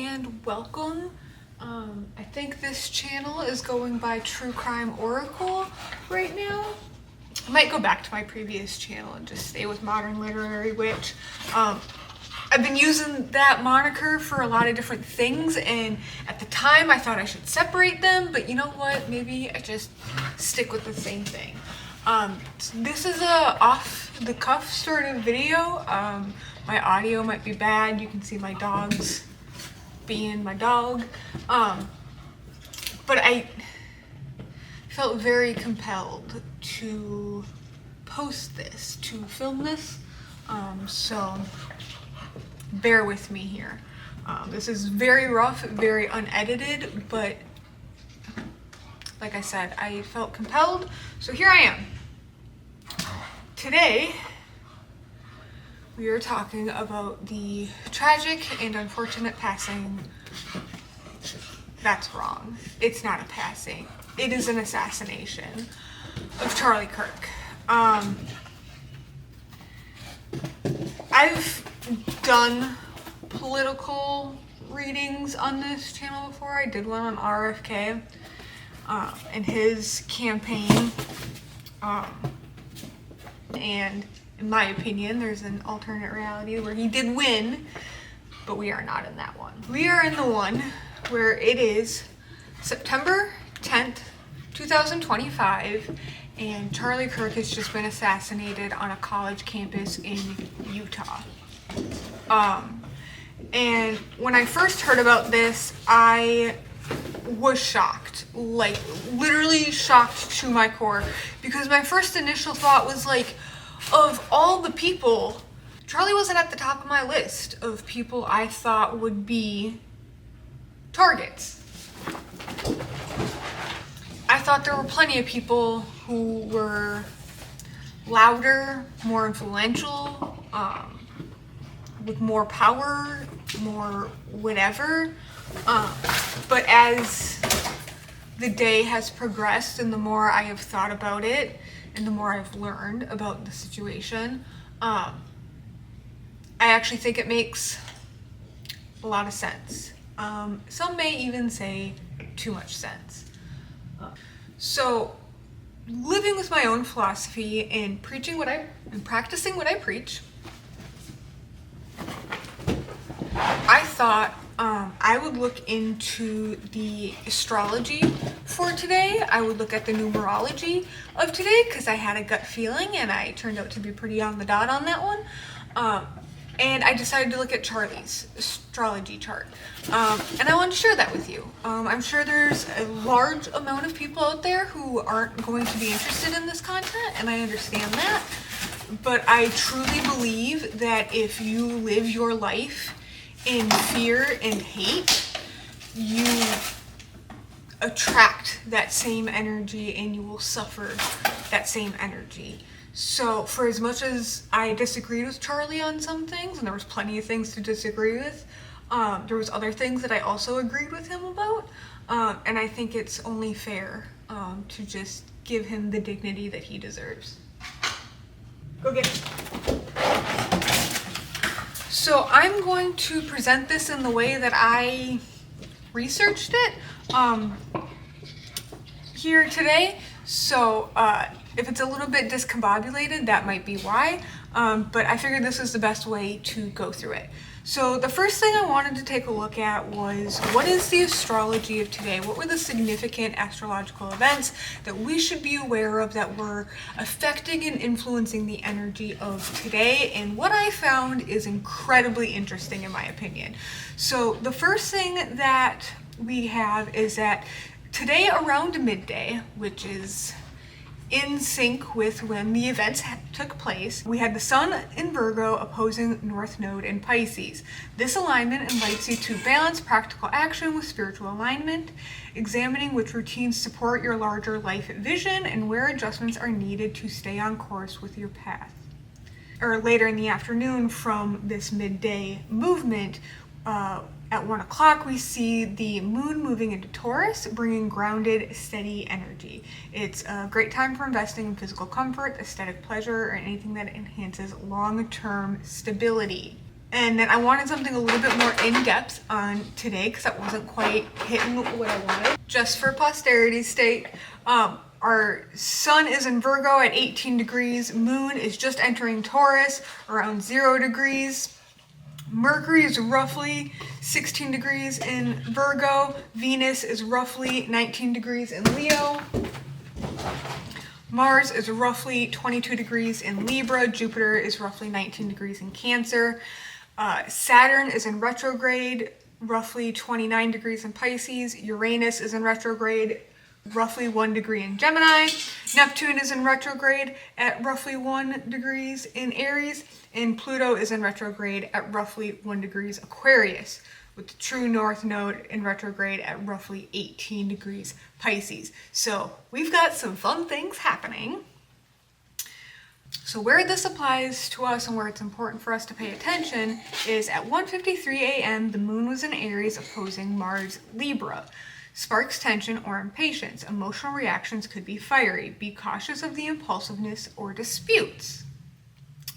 and welcome. I think this channel is going by True Crime Oracle right now. I might go back to my previous channel and just stay with Modern Literary Witch. I've been using that moniker for a lot of different things, and at the time I thought I should separate them, but you know what? Maybe I just stick with the same thing. This is a off-the-cuff sort of video. My audio might be bad. You can see my dogs being my dog. But I felt very compelled to post this, to film this. So bear with me here. This is very rough, very unedited, but like I said, I felt compelled, so here I am. Today, we are talking about the tragic and unfortunate passing. That's wrong. It's not a passing. It is an assassination of Charlie Kirk. I've done political readings on this channel before. I did one on RFK and his campaign. And in my opinion, there's an alternate reality where he did win, but we are not in that one. We are in the one where it is September 10th, 2025, and Charlie Kirk has just been assassinated on a college campus in Utah. And when I first heard about this, I was shocked, like literally shocked to my core, because my first initial thought was like, of all the people, Charlie wasn't at the top of my list of people I thought would be targets. I thought there were plenty of people who were louder, more influential, with more power, more whatever. But as the day has progressed and the more I have thought about it and the more I've learned about the situation, I actually think it makes a lot of sense. Some may even say too much sense. So living with my own philosophy and practicing what I preach, I thought I would look into the astrology for today. I would look at the numerology of today because I had a gut feeling and I turned out to be pretty on the dot on that one. And I decided to look at Charlie's astrology chart. And I want to share that with you. I'm sure there's a large amount of people out there who aren't going to be interested in this content, and I understand that. But I truly believe that if you live your life in fear and hate, you attract that same energy and you will suffer that same energy. So for as much as I disagreed with Charlie on some things, and there was plenty of things to disagree with, there was other things that I also agreed with him about, and I think it's only fair to just give him the dignity that he deserves. Go get it. So I'm going to present this in the way that I researched it here today. So if it's a little bit discombobulated, that might be why, but I figured this is the best way to go through it. So the first thing I wanted to take a look at was, what is the astrology of today? What were the significant astrological events that we should be aware of that were affecting and influencing the energy of today? And what I found is incredibly interesting in my opinion. So the first thing that we have is that today around midday, which is in sync with when the events took place, we had the Sun in Virgo opposing North Node in Pisces. This alignment invites you to balance practical action with spiritual alignment, examining which routines support your larger life vision and where adjustments are needed to stay on course with your path. Or later in the afternoon, from this midday movement, at 1 o'clock, we see the moon moving into Taurus, bringing grounded, steady energy. It's a great time for investing in physical comfort, aesthetic pleasure, or anything that enhances long-term stability. And then I wanted something a little bit more in-depth on today because that wasn't quite hitting what I wanted. Just for posterity's sake, our sun is in Virgo at 18 degrees. Moon is just entering Taurus around 0 degrees. Mercury is roughly 16 degrees in Virgo. Venus is roughly 19 degrees in Leo. Mars is roughly 22 degrees in Libra. Jupiter is roughly 19 degrees in Cancer. Saturn is in retrograde, roughly 29 degrees in Pisces. Uranus is in retrograde, roughly 1 degree in Gemini. Neptune is in retrograde at roughly 1 degrees in Aries. And Pluto is in retrograde at roughly 1 degrees Aquarius, with the true north node in retrograde at roughly 18 degrees Pisces. So we've got some fun things happening. So where this applies to us and where it's important for us to pay attention is at 1:53 a.m. the moon was in Aries opposing Mars Libra. Sparks tension or impatience. Emotional reactions could be fiery. Be cautious of the impulsiveness or disputes.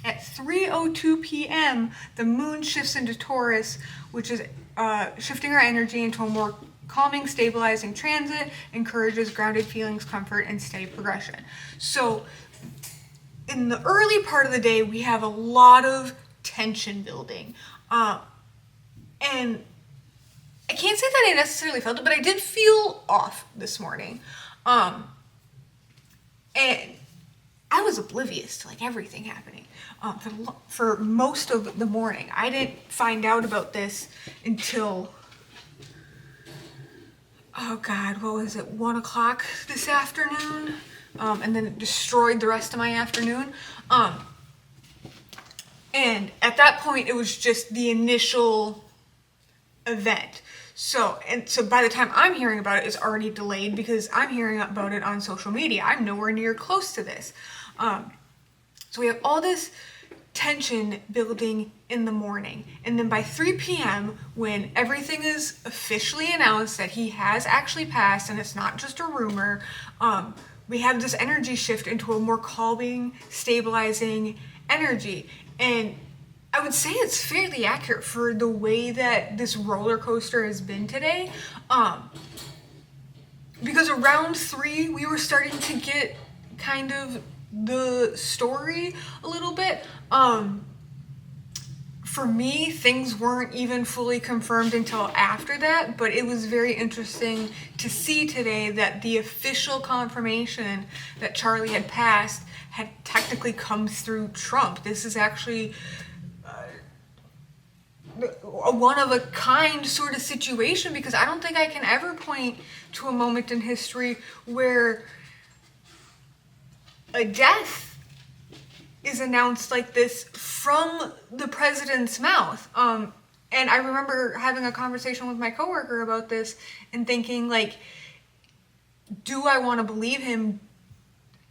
At 3:02 p.m. the moon shifts into Taurus, which is shifting our energy into a more calming, stabilizing transit, encourages grounded feelings, comfort, and steady progression. So in the early part of the day, we have a lot of tension building. And I can't say that I necessarily felt it, but I did feel off this morning. And I was oblivious to like everything happening for most of the morning. I didn't find out about this until, oh God, what was it, 1 o'clock this afternoon? And then it destroyed the rest of my afternoon. And at that point, it was just the initial event. So by the time I'm hearing about it, it's already delayed because I'm hearing about it on social media. I'm nowhere near close to this. So we have all this tension building in the morning. And then by 3 p.m., when everything is officially announced that he has actually passed and it's not just a rumor, we have this energy shift into a more calming, stabilizing energy. And I would say it's fairly accurate for the way that this roller coaster has been today. Because around 3, we were starting to get kind of the story a little bit. For me, things weren't even fully confirmed until after that, but it was very interesting to see today that the official confirmation that Charlie had passed had technically come through Trump. This is actually a one-of-a-kind sort of situation, because I don't think I can ever point to a moment in history where a death is announced like this from the president's mouth. And I remember having a conversation with my coworker about this and thinking, like, do I want to believe him?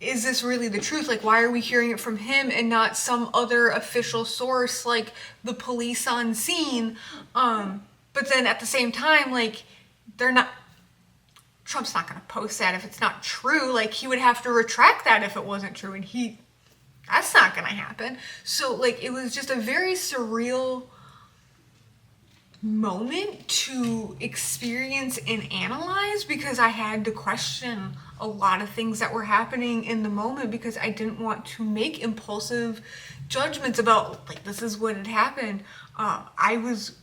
Is this really the truth? Like, why are we hearing it from him and not some other official source, like the police on scene? But then at the same time, like, Trump's not going to post that if it's not true. Like, he would have to retract that if it wasn't true, and that's not going to happen. So, like, it was just a very surreal moment to experience and analyze, because I had to question a lot of things that were happening in the moment, because I didn't want to make impulsive judgments about, like, this is what had happened. I was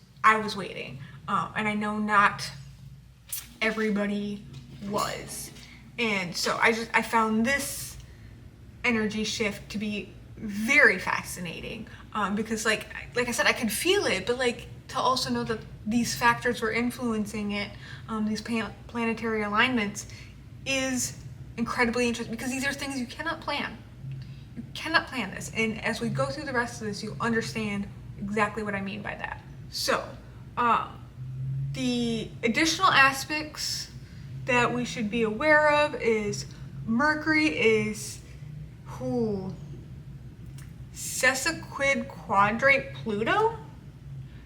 waiting, and I know not everybody was. And so I found this energy shift to be very fascinating, because like I said, I could feel it, but like to also know that these factors were influencing it, these planetary alignments, is incredibly interesting, because these are things you cannot plan. You cannot plan this, and as we go through the rest of this, you'll understand exactly what I mean by that. So the additional aspects that we should be aware of is Mercury is sesquid quadrate Pluto.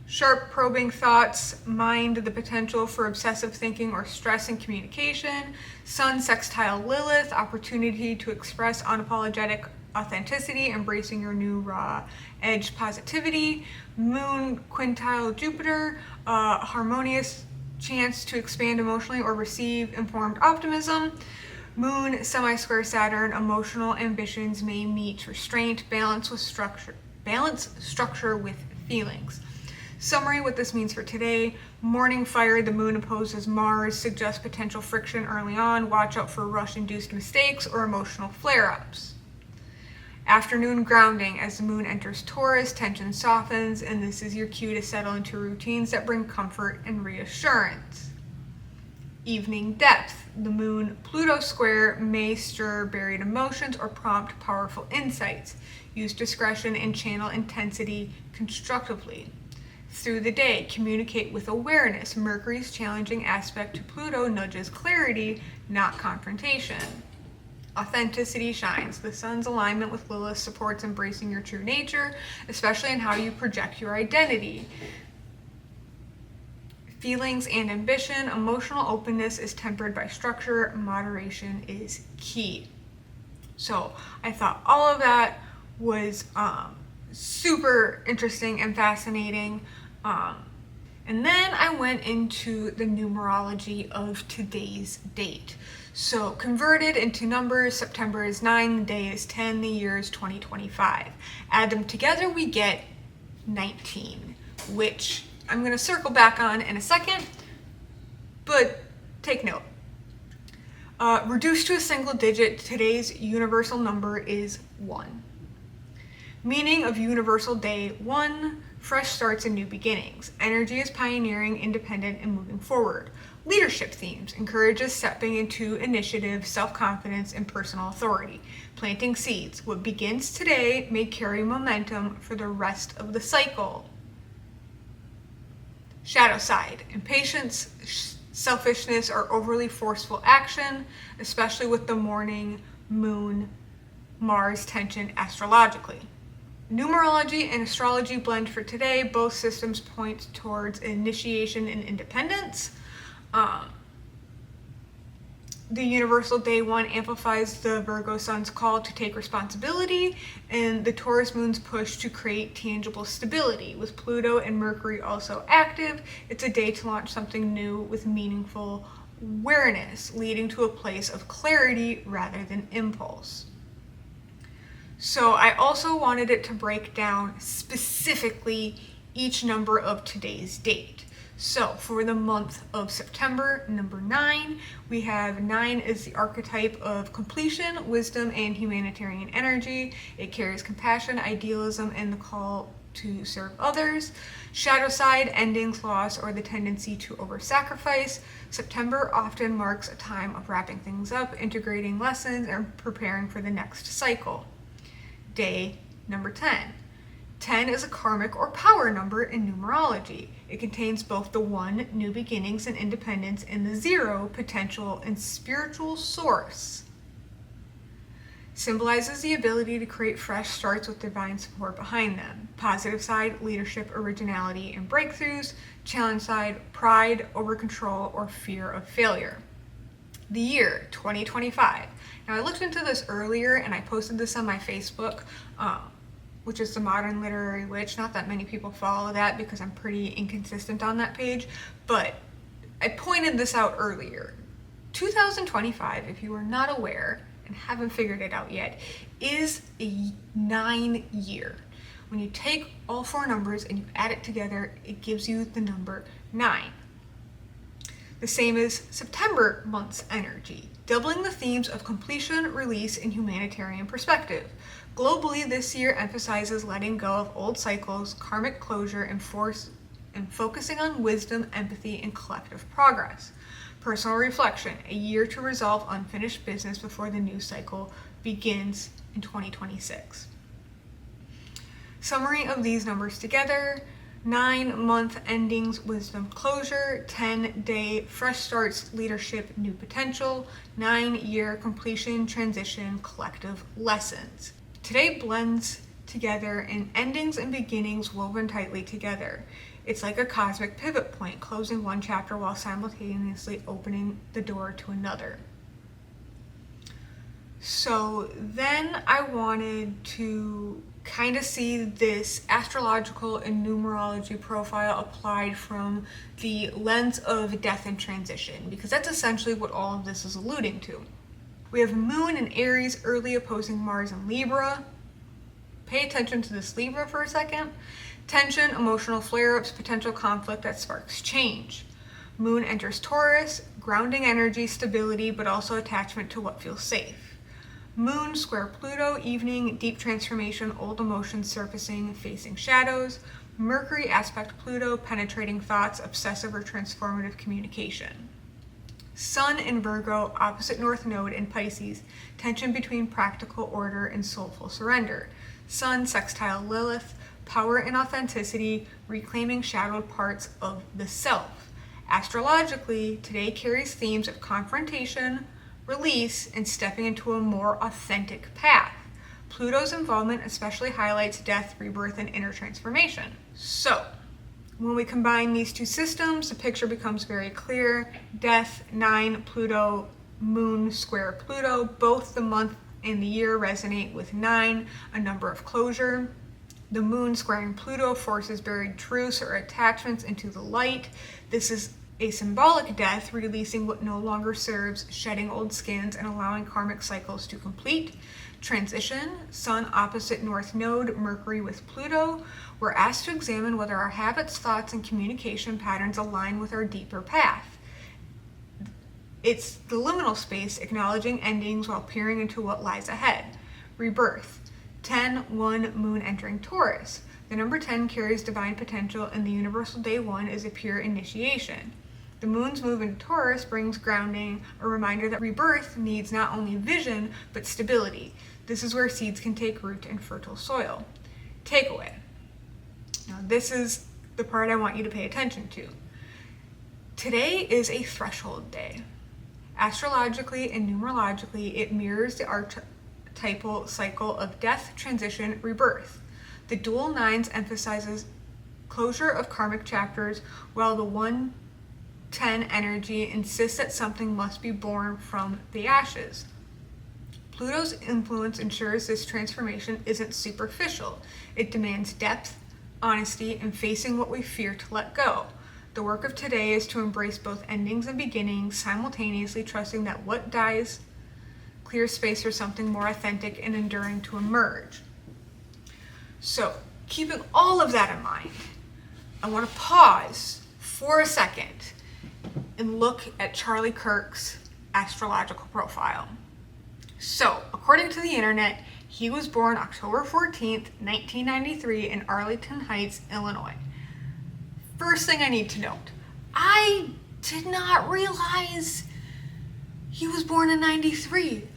Sharp probing thoughts, mind the potential for obsessive thinking or stress in communication. Sun sextile Lilith, opportunity to express unapologetic authenticity, embracing your new raw edge positivity. Moon quintile Jupiter, harmonious chance to expand emotionally or receive informed optimism. Moon semi-square Saturn, emotional ambitions may meet restraint, balance structure with feelings. Summary, what this means for today: morning fire, the moon opposes Mars, suggests potential friction early on. Watch out for rush-induced mistakes or emotional flare-ups. Afternoon grounding, as the moon enters Taurus, tension softens, and this is your cue to settle into routines that bring comfort and reassurance. Evening depth, the moon Pluto square may stir buried emotions or prompt powerful insights. Use discretion and channel intensity constructively. Through the day, communicate with awareness. Mercury's challenging aspect to Pluto nudges clarity, not confrontation. Authenticity shines. The sun's alignment with Lilith supports embracing your true nature, especially in how you project your identity. Feelings and ambition. Emotional openness is tempered by structure. Moderation is key. So I thought all of that was super interesting and fascinating. And then I went into the numerology of today's date. So converted into numbers, September is 9, the day is 10, the year is 2025. Add them together, we get 19, which I'm going to circle back on in a second, but take note. Reduced to a single digit, today's universal number is 1. Meaning of universal day 1, fresh starts and new beginnings. Energy is pioneering, independent, and moving forward. Leadership themes encourages stepping into initiative, self-confidence, and personal authority. Planting seeds. What begins today may carry momentum for the rest of the cycle. Shadow side. Impatience, selfishness, or overly forceful action, especially with the morning moon Mars tension astrologically. Numerology and astrology blend for today. Both systems point towards initiation and independence. The universal day 1 amplifies the Virgo sun's call to take responsibility, and the Taurus moon's push to create tangible stability. With Pluto and Mercury also active, it's a day to launch something new with meaningful awareness, leading to a place of clarity rather than impulse. So I also wanted it to break down specifically each number of today's date. So for the month of September, number 9, we have 9 is the archetype of completion, wisdom, and humanitarian energy. It carries compassion, idealism, and the call to serve others. Shadow side, endings, loss, or the tendency to over-sacrifice. September often marks a time of wrapping things up, integrating lessons, and preparing for the next cycle. Day number 10. 10 is a karmic or power number in numerology. It contains both the 1, new beginnings and independence, and the 0, potential and spiritual source. Symbolizes the ability to create fresh starts with divine support behind them. Positive side, leadership, originality, and breakthroughs. Challenge side, pride, over control, or fear of failure. The year, 2025. Now, I looked into this earlier and I posted this on my Facebook, which is the Modern Literary Witch. Not that many people follow that because I'm pretty inconsistent on that page, but I pointed this out earlier. 2025, if you are not aware and haven't figured it out yet, is a 9 year. When you take all 4 numbers and you add it together, it gives you the number 9. The same as September month's energy, doubling the themes of completion, release, and humanitarian perspective. Globally, this year emphasizes letting go of old cycles, karmic closure, and focusing on wisdom, empathy, and collective progress. Personal reflection, a year to resolve unfinished business before the new cycle begins in 2026. Summary of these numbers together: 9-month endings, wisdom, closure. 10-day fresh starts, leadership, new potential. 9-year completion, transition, collective lessons. Today blends together in endings and beginnings woven tightly together. It's like a cosmic pivot point, closing one chapter while simultaneously opening the door to another. So then I wanted to kind of see this astrological and numerology profile applied from the lens of death and transition, because that's essentially what all of this is alluding to. We have Moon in Aries early opposing Mars in Libra. Pay attention to this Libra for a second. Tension, emotional flare-ups, potential conflict that sparks change. Moon enters Taurus, grounding energy, stability, but also attachment to what feels safe. Moon square Pluto, evening, deep transformation, old emotions surfacing, facing shadows. Mercury aspect Pluto, penetrating thoughts, obsessive or transformative communication. Sun in Virgo, opposite North Node in Pisces, tension between practical order and soulful surrender. Sun sextile Lilith, power and authenticity, reclaiming shadowed parts of the self. Astrologically, today carries themes of confrontation, release, and stepping into a more authentic path. Pluto's involvement especially highlights death, rebirth, and inner transformation. So, when we combine these two systems, the picture becomes very clear. Death, 9, Pluto, Moon square Pluto, both the month and the year resonate with 9, a number of closure. The Moon squaring Pluto forces buried truths or attachments into the light. This is a symbolic death, releasing what no longer serves, shedding old skins, and allowing karmic cycles to complete. Transition, Sun opposite North Node, Mercury with Pluto. We're asked to examine whether our habits, thoughts, and communication patterns align with our deeper path. It's the liminal space, acknowledging endings while peering into what lies ahead. Rebirth, 10-1 Moon entering Taurus. The number 10 carries divine potential, and the universal day 1 is a pure initiation. The Moon's move into Taurus brings grounding, a reminder that rebirth needs not only vision, but stability. This is where seeds can take root in fertile soil. Takeaway. Now, this is the part I want you to pay attention to. Today is a threshold day. Astrologically and numerologically, it mirrors the archetypal cycle of death, transition, rebirth. The dual nines emphasizes closure of karmic chapters, while the 1-10 energy insists that something must be born from the ashes. Pluto's influence ensures this transformation isn't superficial. It demands depth, honesty, and facing what we fear to let go. The work of today is to embrace both endings and beginnings, simultaneously trusting that what dies clears space for something more authentic and enduring to emerge. So, keeping all of that in mind, I want to pause for a second and look at Charlie Kirk's astrological profile. So, according to the internet, he was born October 14th, 1993 in Arlington Heights, Illinois. First thing I need to note, I did not realize he was born in 93.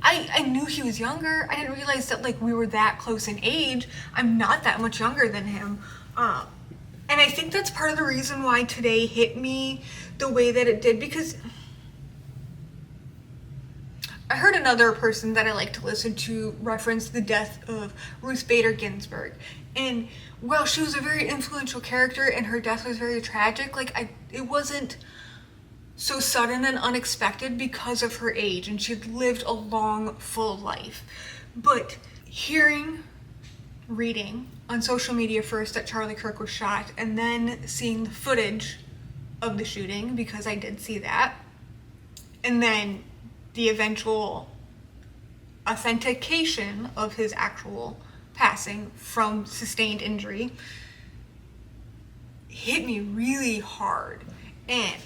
I knew he was younger. I didn't realize that we were that close in age. I'm not that much younger than him. And I think that's part of the reason why today hit me the way that it did, because I heard another person that I like to listen to reference the death of Ruth Bader Ginsburg. And while she was a very influential character and her death was very tragic, it wasn't so sudden and unexpected because of her age, and she'd lived a long, full life. But reading on social media first that Charlie Kirk was shot, and then seeing the footage of the shooting, because I did see that, and then the eventual authentication of his actual passing from sustained injury, hit me really hard. And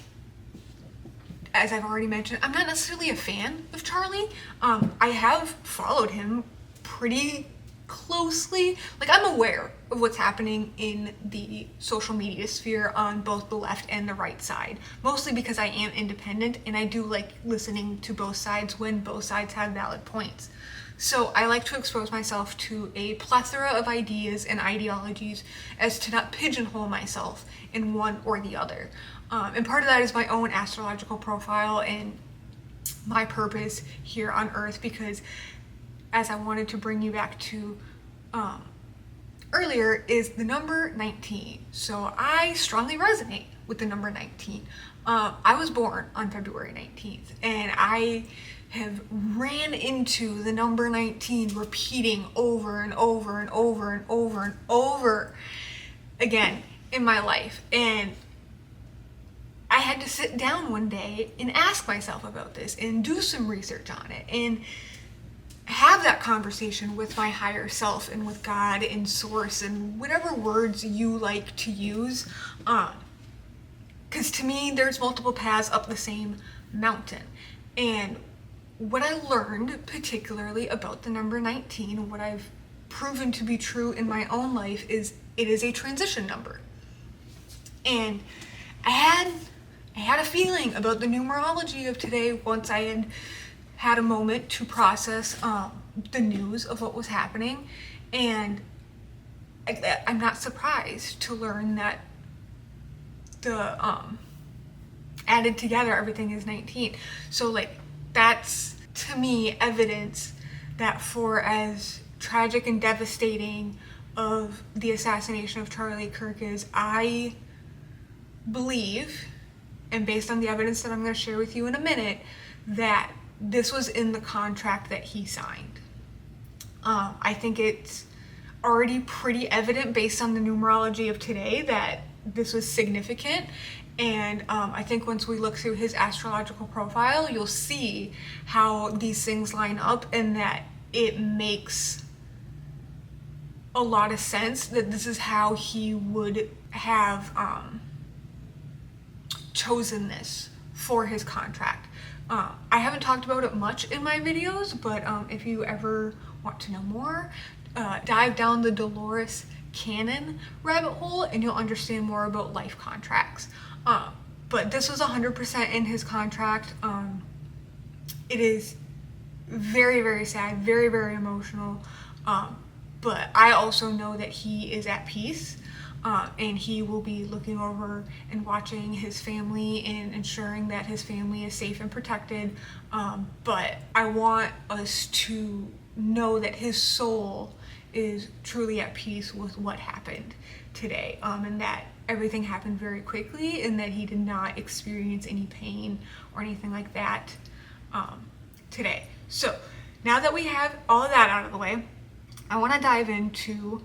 as I've already mentioned, I'm not necessarily a fan of Charlie. I have followed him pretty closely. I'm aware of what's happening in the social media sphere on both the left and the right side, mostly because I am independent and I do like listening to both sides when both sides have valid points. So I like to expose myself to a plethora of ideas and ideologies as to not pigeonhole myself in one or the other. And part of that is my own astrological profile and my purpose here on Earth, because as I wanted to bring you back to earlier, is the number 19. So I strongly resonate with the number 19. I was born on February 19th, and I have ran into the number 19 repeating over and over and over and over and over again in my life. And I had to sit down one day and ask myself about this and do some research on it and have that conversation with my higher self and with God and source and whatever words you like to use. Because to me, there's multiple paths up the same mountain. And what I learned particularly about the number 19, what I've proven to be true in my own life, is it is a transition number. And I had a feeling about the numerology of today once I had a moment to process the news of what was happening. And I'm not surprised to learn that the added together everything is 19. So like that's to me evidence that for as tragic and devastating of the assassination of Charlie Kirk is, I believe, and based on the evidence that I'm going to share with you in a minute, that this was in the contract that he signed. I think it's already pretty evident based on the numerology of today that this was significant. And I think once we look through his astrological profile, you'll see how these things line up and that it makes a lot of sense that this is how he would have chosen this for his contract. I haven't talked about it much in my videos, but if you ever want to know more, dive down the Dolores Cannon rabbit hole and you'll understand more about life contracts. But this was 100% in his contract. It is very, very sad, very, very emotional. But I also know that he is at peace. And he will be looking over and watching his family and ensuring that his family is safe and protected. But I want us to know that his soul is truly at peace with what happened today, and that everything happened very quickly and that he did not experience any pain or anything like that today. So now that we have all of that out of the way, I want to dive into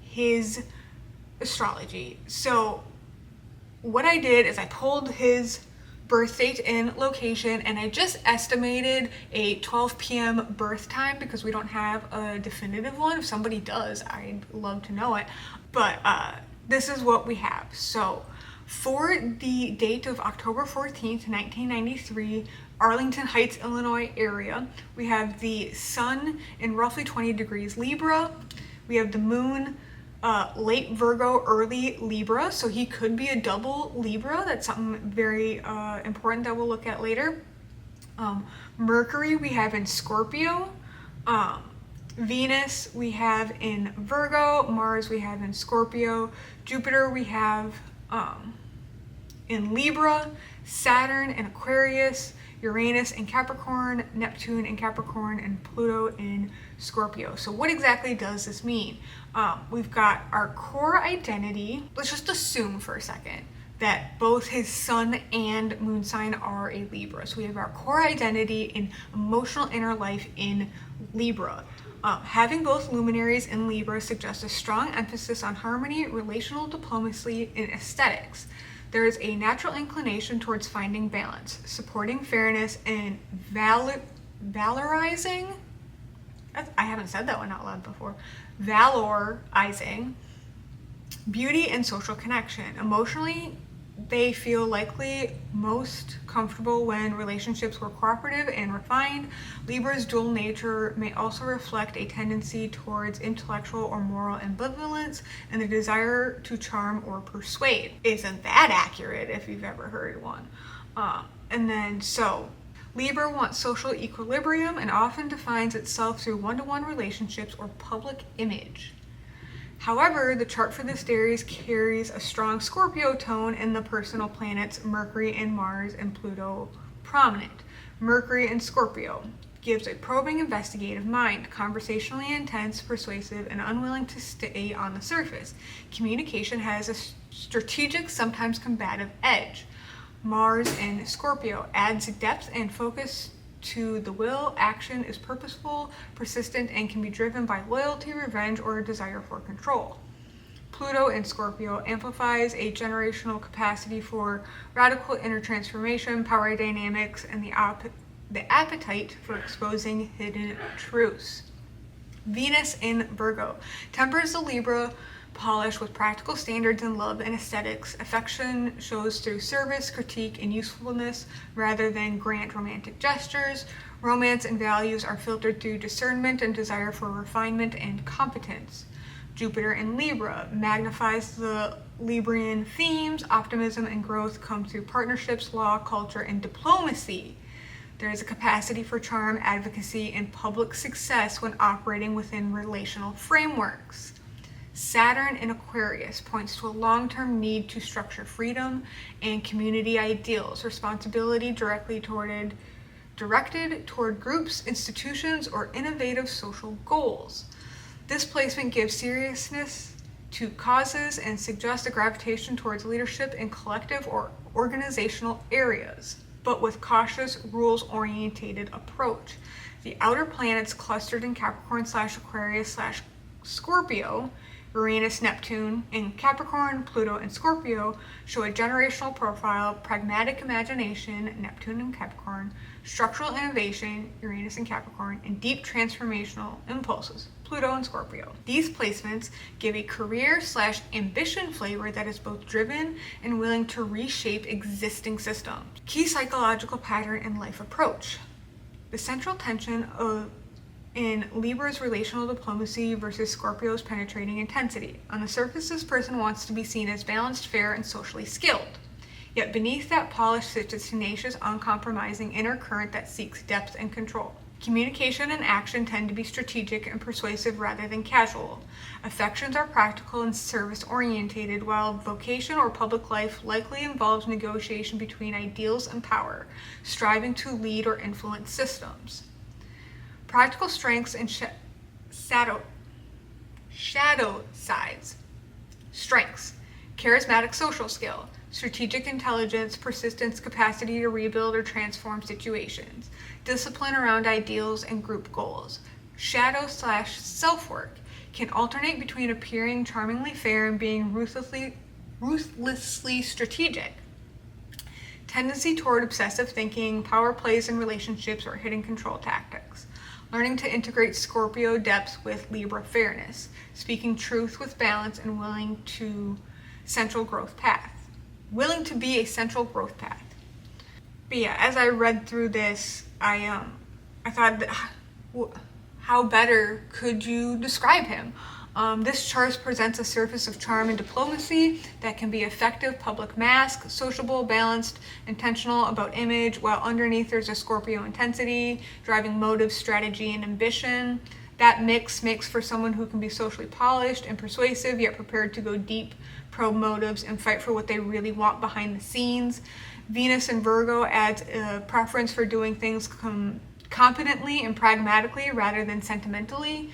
his astrology. So what I did is I pulled his birth date and location, and I just estimated a 12 p.m. birth time because we don't have a definitive one. If somebody does, I'd love to know it. But this is what we have. So for the date of October 14th, 1993, Arlington Heights, Illinois area, we have the sun in roughly 20 degrees Libra. We have the moon late Virgo, early Libra, so he could be a double Libra. That's something very important that we'll look at later. Mercury we have in Scorpio. Venus we have in Virgo. Mars we have in Scorpio. Jupiter we have in Libra. Saturn in Aquarius. Uranus in Capricorn, Neptune in Capricorn, and Pluto in Scorpio. So what exactly does this mean? We've got our core identity. Let's just assume for a second that both his sun and moon sign are a Libra. So we have our core identity and emotional inner life in Libra. Having both luminaries in Libra suggests a strong emphasis on harmony, relational diplomacy, and aesthetics. There is a natural inclination towards finding balance, supporting fairness, and valorizing. I haven't said that one out loud before. Valorizing beauty and social connection. Emotionally, they feel likely most comfortable when relationships were cooperative and refined. Libra's dual nature may also reflect a tendency towards intellectual or moral ambivalence and the desire to charm or persuade. Isn't that accurate if you've ever heard one? And then so Libra wants social equilibrium and often defines itself through one-to-one relationships or public image. However, the chart for this series carries a strong Scorpio tone and the personal planets Mercury and Mars and Pluto prominent. Mercury in Scorpio gives a probing, investigative mind, conversationally intense, persuasive, and unwilling to stay on the surface. Communication has a strategic, sometimes combative edge. Mars in Scorpio adds depth and focus to the will. Action is purposeful, persistent, and can be driven by loyalty, revenge, or a desire for control. Pluto in Scorpio amplifies a generational capacity for radical inner transformation, power dynamics, and the appetite for exposing hidden truths. Venus in Virgo tempers the Libra polish with practical standards in love and aesthetics. Affection shows through service, critique, and usefulness rather than grand romantic gestures. Romance and values are filtered through discernment and desire for refinement and competence. Jupiter in Libra magnifies the Librian themes. Optimism and growth come through partnerships, law, culture, and diplomacy. There is a capacity for charm, advocacy, and public success when operating within relational frameworks. Saturn in Aquarius points to a long-term need to structure freedom and community ideals, responsibility directed toward groups, institutions, or innovative social goals. This placement gives seriousness to causes and suggests a gravitation towards leadership in collective or organizational areas, but with cautious, rules-oriented approach. The outer planets clustered in Capricorn/Aquarius/Scorpio, Uranus, Neptune in Capricorn, Pluto in Scorpio, show a generational profile, pragmatic imagination, Neptune in Capricorn, structural innovation, Uranus in Capricorn, and deep transformational impulses, Pluto in Scorpio. These placements give a career/ambition flavor that is both driven and willing to reshape existing systems. Key psychological pattern and life approach. The central tension in Libra's relational diplomacy versus Scorpio's penetrating intensity. On the surface, this person wants to be seen as balanced, fair, and socially skilled. Yet beneath that polish sits a tenacious, uncompromising inner current that seeks depth and control. Communication and action tend to be strategic and persuasive rather than casual. Affections are practical and service-oriented, while vocation or public life likely involves negotiation between ideals and power, striving to lead or influence systems. Practical strengths and shadow sides. Strengths: charismatic social skill, strategic intelligence, persistence, capacity to rebuild or transform situations, discipline around ideals and group goals. Shadow/self-work can alternate between appearing charmingly fair and being ruthlessly strategic. Tendency toward obsessive thinking, power plays in relationships, or hidden control tactics. Learning to integrate Scorpio depth with Libra fairness, speaking truth with balance, and willing to be a central growth path. But yeah, as I read through this, I thought that, how better could you describe him? This chart presents a surface of charm and diplomacy that can be effective public mask, sociable, balanced, intentional about image, while underneath there's a Scorpio intensity, driving motive, strategy, and ambition. That mix makes for someone who can be socially polished and persuasive, yet prepared to go deep, probe motives, and fight for what they really want behind the scenes. Venus in Virgo adds a preference for doing things competently and pragmatically rather than sentimentally.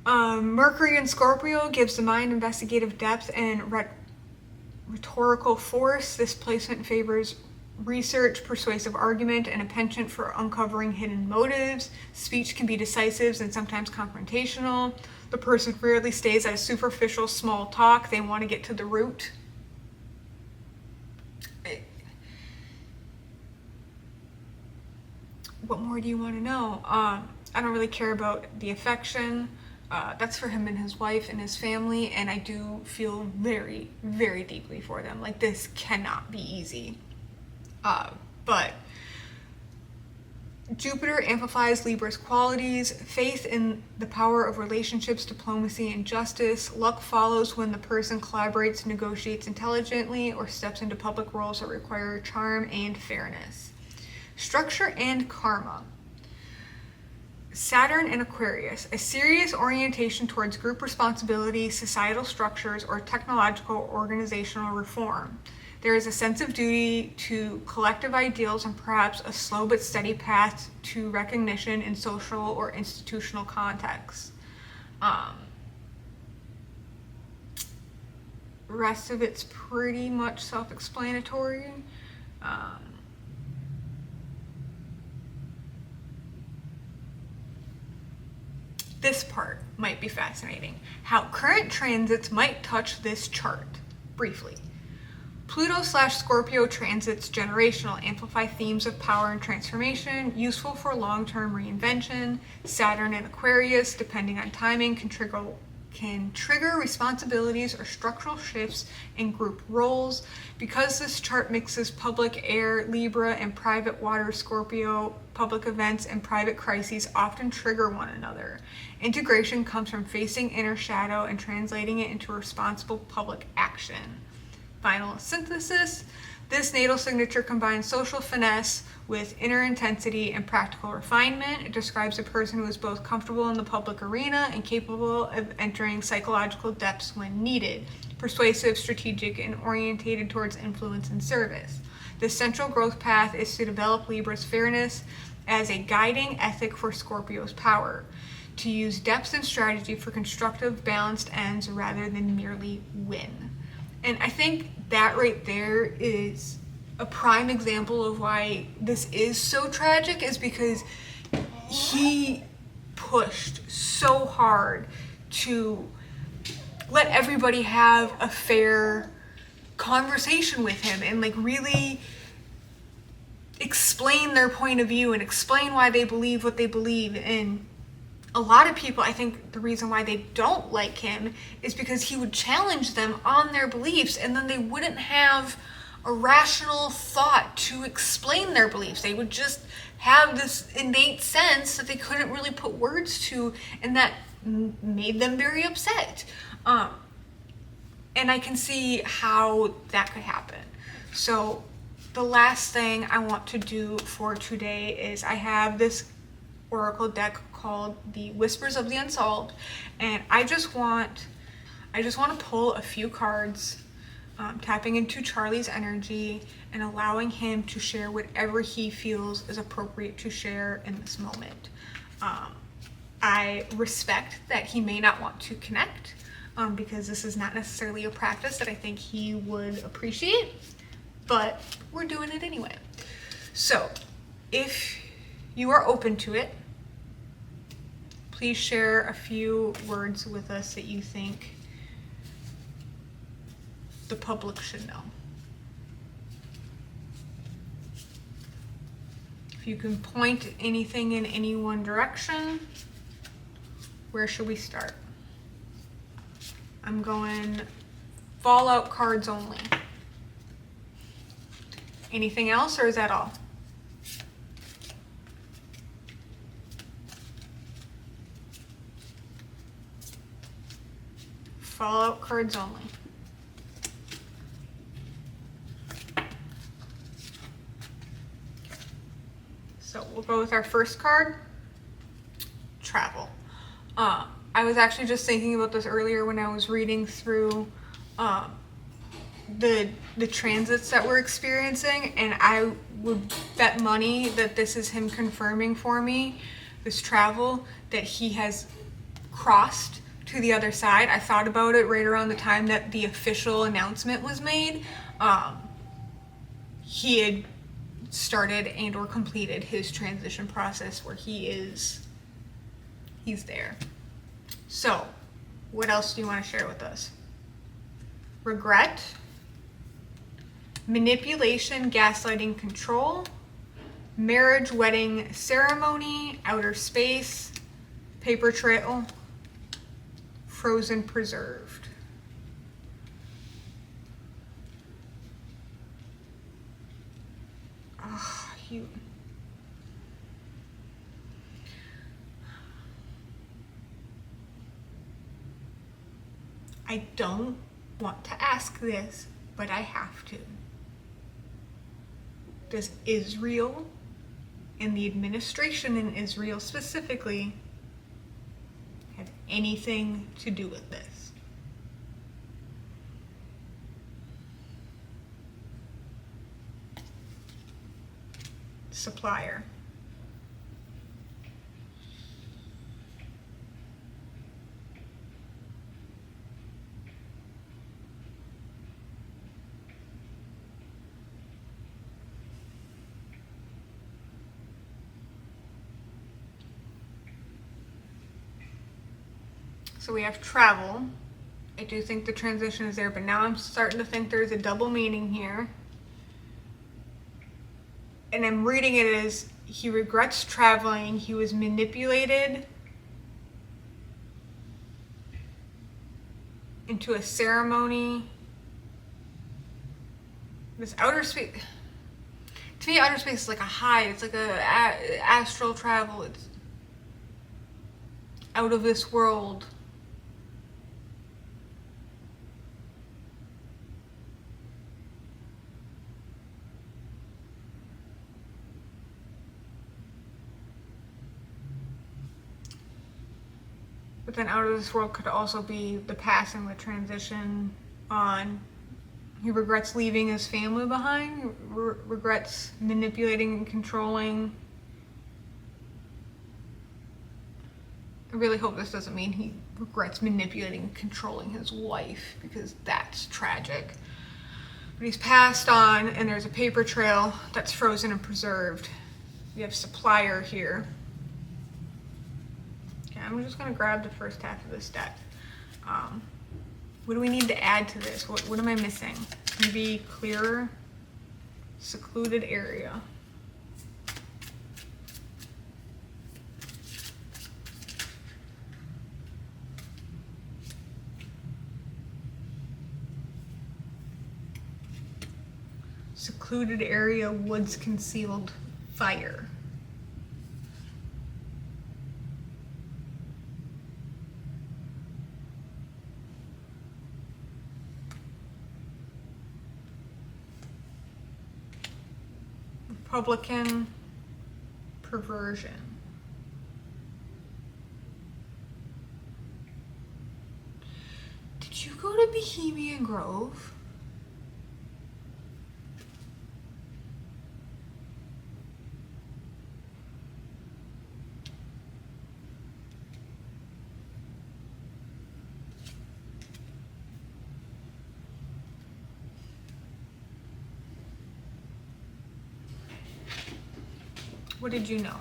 Mercury in Scorpio gives the mind investigative depth and rhetorical force. This placement favors research, persuasive argument, and a penchant for uncovering hidden motives. Speech can be decisive and sometimes confrontational. The person rarely stays at a superficial small talk. They want to get to the root. What more do you want to know? I don't really care about the affection. That's for him and his wife and his family, and I do feel very, very deeply for them. Like, this cannot be easy. But Jupiter amplifies Libra's qualities: faith in the power of relationships, diplomacy, and justice. Luck follows when the person collaborates, negotiates intelligently, or steps into public roles that require charm and fairness. Structure and karma. Saturn in Aquarius, a serious orientation towards group responsibility, societal structures, or technological organizational reform. There is a sense of duty to collective ideals and perhaps a slow but steady path to recognition in social or institutional contexts. Rest of it's pretty much self-explanatory. this part might be fascinating. How current transits might touch this chart, briefly. Pluto/Scorpio transits generational, amplify themes of power and transformation, useful for long-term reinvention. Saturn and Aquarius, depending on timing, can trigger responsibilities or structural shifts in group roles. Because this chart mixes public air, Libra, and private water, Scorpio, public events and private crises often trigger one another. Integration comes from facing inner shadow and translating it into responsible public action. Final synthesis. This natal signature combines social finesse with inner intensity and practical refinement. It describes a person who is both comfortable in the public arena and capable of entering psychological depths when needed, persuasive, strategic, and orientated towards influence and service. The central growth path is to develop Libra's fairness as a guiding ethic for Scorpio's power, to use depth and strategy for constructive, balanced ends rather than merely win. And I think that right there is a prime example of why this is so tragic, is because he pushed so hard to let everybody have a fair conversation with him and like really explain their point of view and explain why they believe what they believe. And a lot of people, I think the reason why they don't like him is because he would challenge them on their beliefs, and then they wouldn't have a rational thought to explain their beliefs. They would just have this innate sense that they couldn't really put words to, and that made them very upset. And I can see how that could happen. So the last thing I want to do for today is I have this oracle deck called the Whispers of the Unsolved, and I just want to pull a few cards, tapping into Charlie's energy and allowing him to share whatever he feels is appropriate to share in this moment. I respect that he may not want to connect, because this is not necessarily a practice that I think he would appreciate, but we're doing it anyway. So if you are open to it, please share a few words with us that you think the public should know. If you can point anything in any one direction, where should we start? I'm going Fallout cards only. Anything else, or is that all? Fallout cards only. So we'll go with our first card, travel. I was actually just thinking about this earlier when I was reading through the transits that we're experiencing, and I would bet money that this is him confirming for me, this travel, that he has crossed to the other side. I thought about it right around the time that the official announcement was made. He had started and or completed his transition process where he's there. So, what else do you want to share with us? Regret, manipulation, gaslighting, control, marriage, wedding, ceremony, outer space, paper trail, frozen, preserved. Oh, I don't want to ask this, but I have to. Does Israel and the administration in Israel specifically have anything to do with this? Supplier. So we have travel. I do think the transition is there, but now I'm starting to think there's a double meaning here. And I'm reading it as he regrets traveling, he was manipulated into a ceremony. This outer space, to me, outer space is like a high, it's like a astral travel, it's out of this world. But then out of this world could also be the passing, the transition on. He regrets leaving his family behind, regrets manipulating and controlling. I really hope this doesn't mean he regrets manipulating and controlling his wife, because that's tragic. But he's passed on, and there's a paper trail that's frozen and preserved. We have supplier here. Okay, I'm just gonna grab the first half of this deck. What do we need to add to this? What am I missing? Can you be clearer? Secluded area. Secluded area, woods concealed, fire. Republican, perversion. Did you go to Bohemian Grove? What did you know?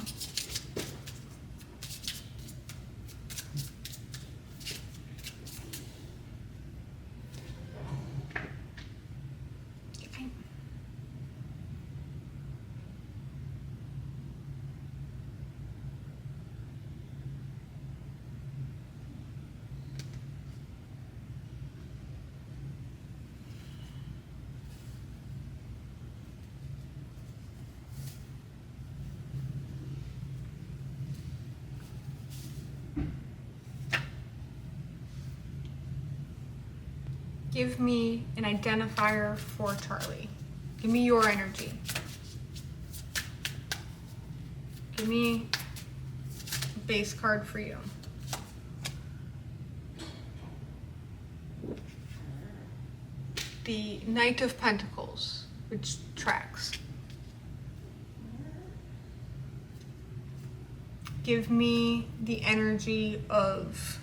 Give me an identifier for Charlie. Give me your energy. Give me a base card for you. The Knight of Pentacles, which tracks. Give me the energy of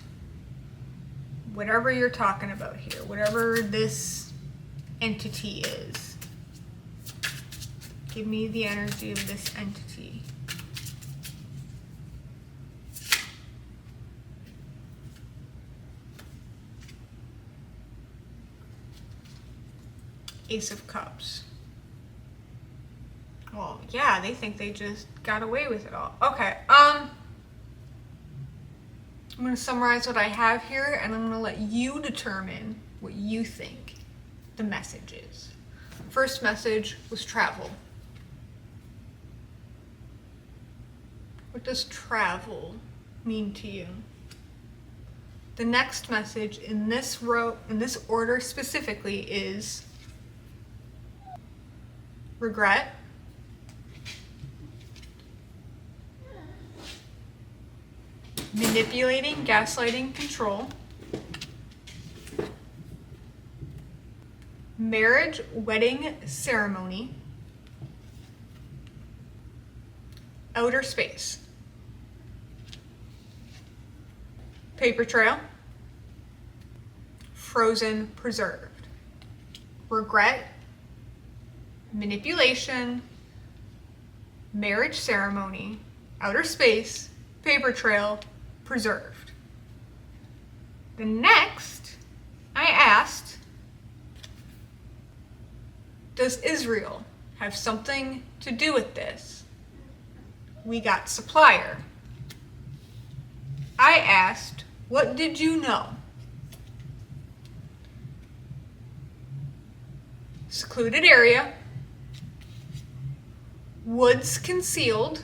whatever you're talking about here, whatever this entity is. Give me the energy of this entity. Ace of Cups. Well, yeah, they think they just got away with it all. Okay, I'm going to summarize what I have here, and I'm going to let you determine what you think the message is. First message was travel. What does travel mean to you? The next message in this order specifically is regret, manipulating, gaslighting, control, marriage, wedding, ceremony, outer space, paper trail, frozen, preserved, regret, manipulation, marriage ceremony, outer space, paper trail, preserved. The next, I asked, does Israel have something to do with this? We got supplier. I asked, what did you know? Secluded area, woods concealed,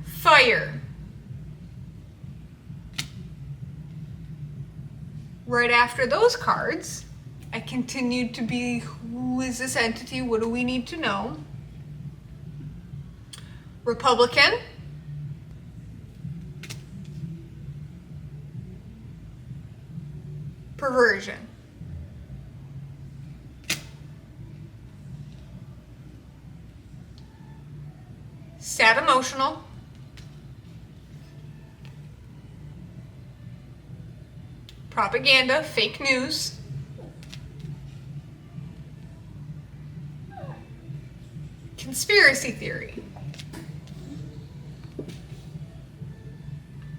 fire. Right after those cards, I continued to be, who is this entity? What do we need to know? Republican. Perversion. Sad emotional. Propaganda, fake news. Conspiracy theory.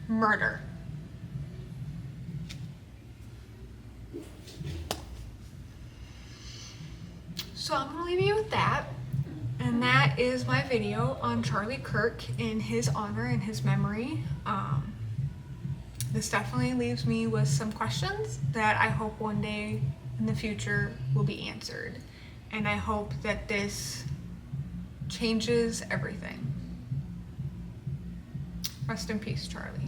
Murder. So I'm going to leave you with that. And that is my video on Charlie Kirk in his honor and his memory. This definitely leaves me with some questions that I hope one day in the future will be answered. And I hope that this changes everything. Rest in peace, Charlie.